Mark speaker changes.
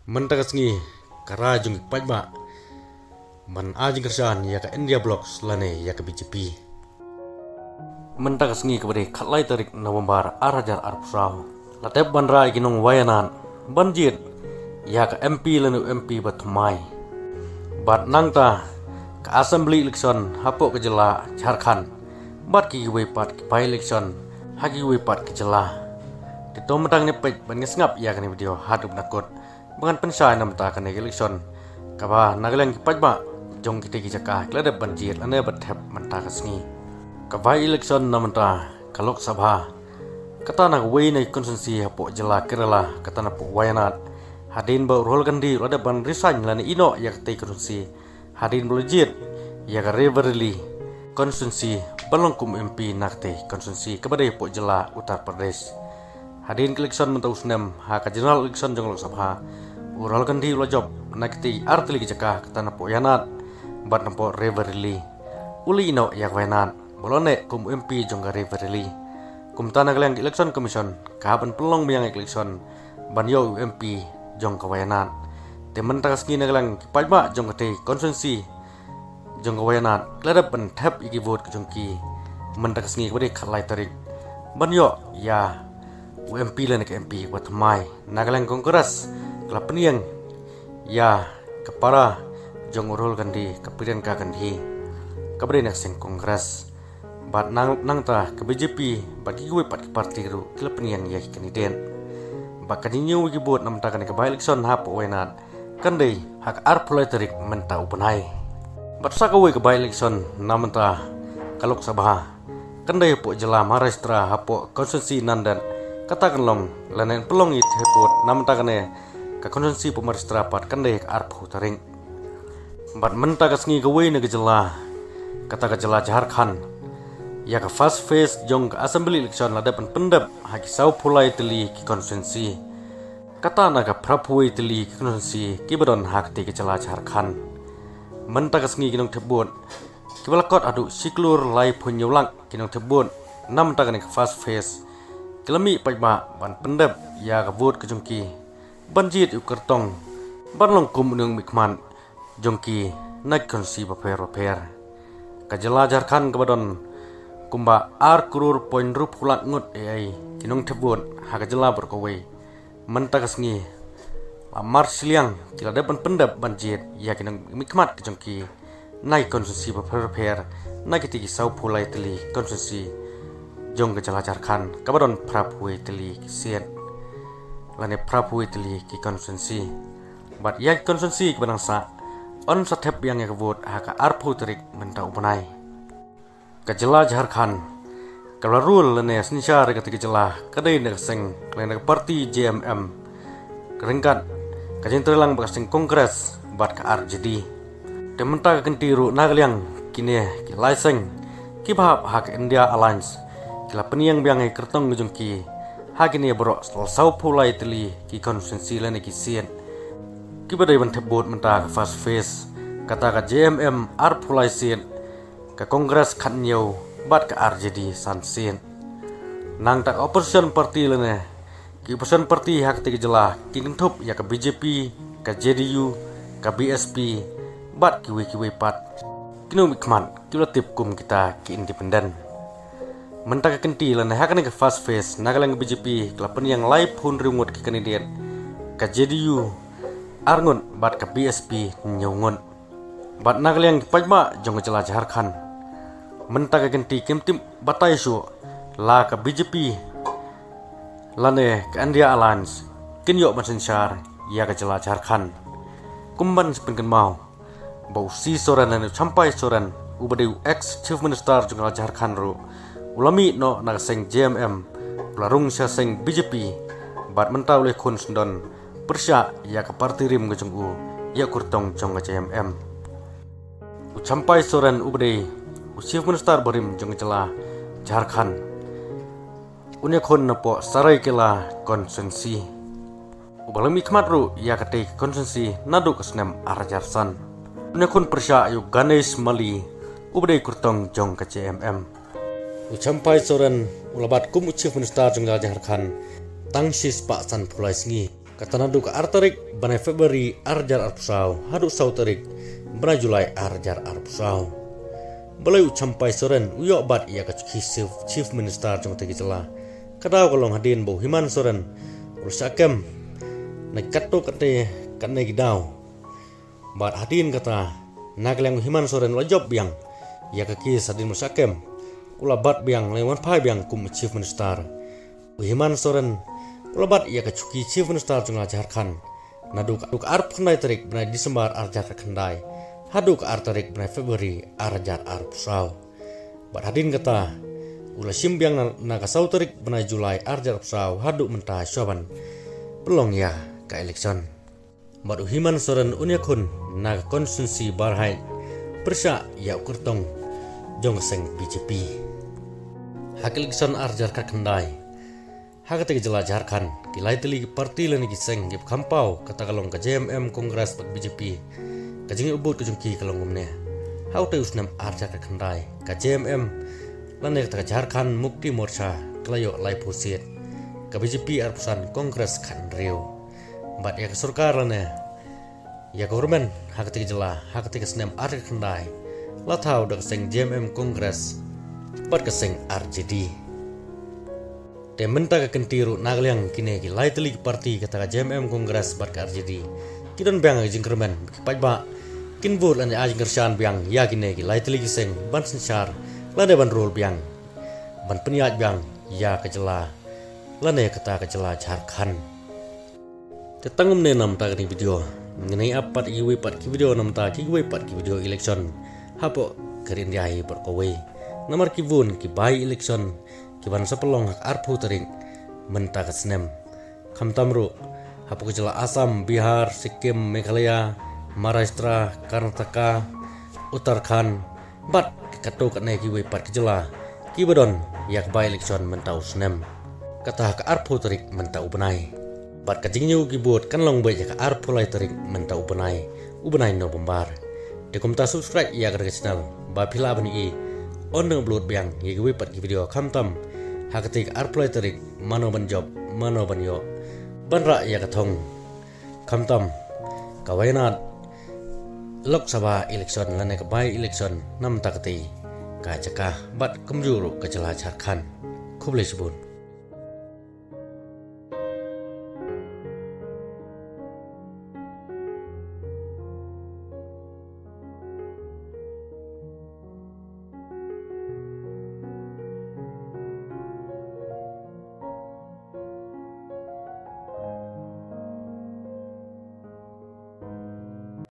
Speaker 1: Mentagasngi karajung pajma man ajing kerjaan ya ke India Blocks lane ya ke BJP. Mentagasngi kepada khatlai tarik November arajar arpsau latep bandra ginung wayanan banjir ya ke MP lane MP batumai bat nangta ke assembly election hapok ke jela Jharkhand bat ki wepat ke by election hagi wepat ke jela dito matang ne pej ban ngap ya kan video hatup nakot bangan pensai nam ta kan election kaba nagaleng pajma jong kite ki jaka klade banjir ane bathep manta kasngi kaba election nam ta kalok sabha kata nak wei nei konsensi hapok jela Kerala kata na po wayanat hadin ba rol gandi ada ban resign lani ino ya kate konsensi hadin blojit ya ka Raebareli konsensi balongkum MP nakte konsensi kepada po jela Uttar Pradesh hadin election mentau senam ha ka general election jong lok sabha ural gandi job nakti artli ki jaka kata na po yanat bat nampo Raebareli uli ino ya wayanat bolone kum MP jong ka Raebareli kum tanah keleng election commission kapan pelong yang election banyo MP jong kawayanan temen tagasngi nagelang pajma jong kate konsensi jong kawayanan klada pen tap iki vote jong ki mentagasngi kode khalai tarik banyo ya UMP lan ke MP wat mai nagelang kongres kelapeniang ya kepara jong urul gandi kapirian ka gandi kabre nak sing kongres bat nang ta ke BJP bagi gue pat parti ru kelapeniang ya kandidat bakadinyo wigi bot nam takan ke by election hap wenat kandai hak arpulai tarik menta upanai bat saka we ke by election nam ta kalok sabha kandai po jela Maharashtra hapo konsensi nandan katakan long lanen pelong it hebot nam takane ka konsensi po Maharashtra pat kandai arpu taring bat menta kasngi ke we ne jela kata ke jela Jharkhand ya ka first phase jong ka assembly election ladapan pendap haki sau pulai teli ki konsensi kata naga prapuai teli ki konsensi kibadon hak te ke jela Jharkhand menta kasngi kinong tebut kibalakot adu siklur lai punyulang kinong tebut nam takane ka first phase kelami pajma ban pendap ya ka vote ke jongki banjit ukertong banlong kum nung mikman jongki naik konsi baper ka jela Jharkhand kibadon kumba ar kurur poin rup hulat ngut ai kinong tebut hak jela berkowe menta kasngi marsiliang kila depan pendap banjir ya kinong mikmat kejongki nai konsensi baper nai kitiki sau pulai teli konsensi jong ke jela Jharkhand kabadon prapuai teli kisian lane prapuai teli ki konsensi bat ya konsensi kebanangsa on satep yang ya kebut hak arpu terik menta upanai ke jela Jharkhand kalau rule lene snisar ketika jela kadai nek seng lene parti JMM keringkat kajentrelang bakasing kongres bat ke RJD tementa kentiru nagaliang kine ki laiseng ki bahap hak India Alliance kila peniang biangai kertong ngejongki hak ini bro sau pulai teli ki konsensi lene ki sien ki badai ban tebut menta first phase kata ka JMM ar pulai sien ke kongres kanyo bat ke RJD sansin nang tak opposition party lene ki opposition party hak te jela king top ya ke BJP ke JDU ke BSP bat kiwe pat kinu mikman kilo tip kum kita ki independen mentaka kenti lene hak ke first phase nagalang BJP kelapen yang live hun rungut ki kandidat ke JDU arngun bat ke BSP nyongon bat nagalang pajma jong jela Jharkhand mentaka kenti kim batai su la ka BJP lane ke India Alliance kinyo mansensar ya ke jela Jharkhand kumban sepengen mau bau si soran dan sampai soran ubadeu ex chief minister jela Jharkhand ru ulami no nagaseng JMM pelarung sia seng BJP bat mentau le kun sendon persya ya ke parti rim gejong u ya kurtong jong JMM sampai soran ubadeu chief minister barim jong jela Jharkhand unya kon napo sarai kela konsensi ubalami kmatru ya kate konsensi nadu kesnem arajarsan unya kon persya yu Ganesh Mali ubdei kurtong jong ke JMM sampai soran ulabat kum chief minister jong Jharkhand tangsis pak san pulai sngi Katanadu ka artarik banai Februari arjar arpusau haduk sau tarik banai Julai arjar arpusau. Balai ucampai soren uyok bat ia ka chief minister jong tegi jela. Kadau kalong hadin bau himan soren urusakem na katto kate kanne gidau. Bat hadin kata nagleng himan soren la job biang ia ka kis hadin urusakem ula bat biang lewan pai biang kum chief minister. Himan soren ulabat ia kecuki chief minister jong Jharkhand naduk arp khandai tarik benai Disember arjar khandai haduk artarik benai Februari arjar arpusau. Bat hadin kata ula simbiang naga sau tarik benai Julai arjar arpusau haduk mentah syaban pelong ya ka election. Bat uhiman soren unyakun naga konstitusi barhai persya ya ukurtong jong seng BJP hak election arjar khandai. Haketik jela Jharkhand kilai teli parti leni kiseng gip kampau kata kalong ka JMM Kongres bak BJP kajing ubut kujungki kalong umne hau te usnam arja ka khandai ka JMM lane ka Jharkhand Mukti Morcha klayo lai pusit ka BJP arpusan Kongres kan rio bat ya ka sarkar lane ya government haketik jela haketik snam arja khandai lathau dak seng JMM Kongres bat ka seng RJD. Tementa ka kentiru nagliang kine ki lai teli parti kata JMM Kongres bat ka RJD kidan biang jingkermen pajba kinbur lan ajing kersan biang ya kine ki lai teli kiseng ban sensar lade ban rol biang ban peniat biang ya kejela lane kata kejela Jharkhand tetangum ne nam ta ni video ngenai apat iwi pat ki video nam ta ki wi pat ki video election hapo kerin diai berkowe nomor kibun ki bai election kiban sepelong hak arpu tering menta kesnem kamtamru hapu kejela Assam, Bihar, Sikkim, Meghalaya, Maharashtra, Karnataka, Uttarakhand bat kato katne kiwe pat kejela kibadon yak bai election menta usnem kata hak arpu tering menta ubenai bat kajingnya kibut kan long bai hak arpu lai tering menta ubenai no bombar dekomta subscribe ya ke channel ba phila bani on upload biang yegiwe pat ki video kamtam haketik arplay tarik mano ban job mano ban yo banra ya kathong kamtam kawainat Lok Sabha election lane ka bai election nam takati ka chaka bat kumjuru ka jela Jharkhand khuble subun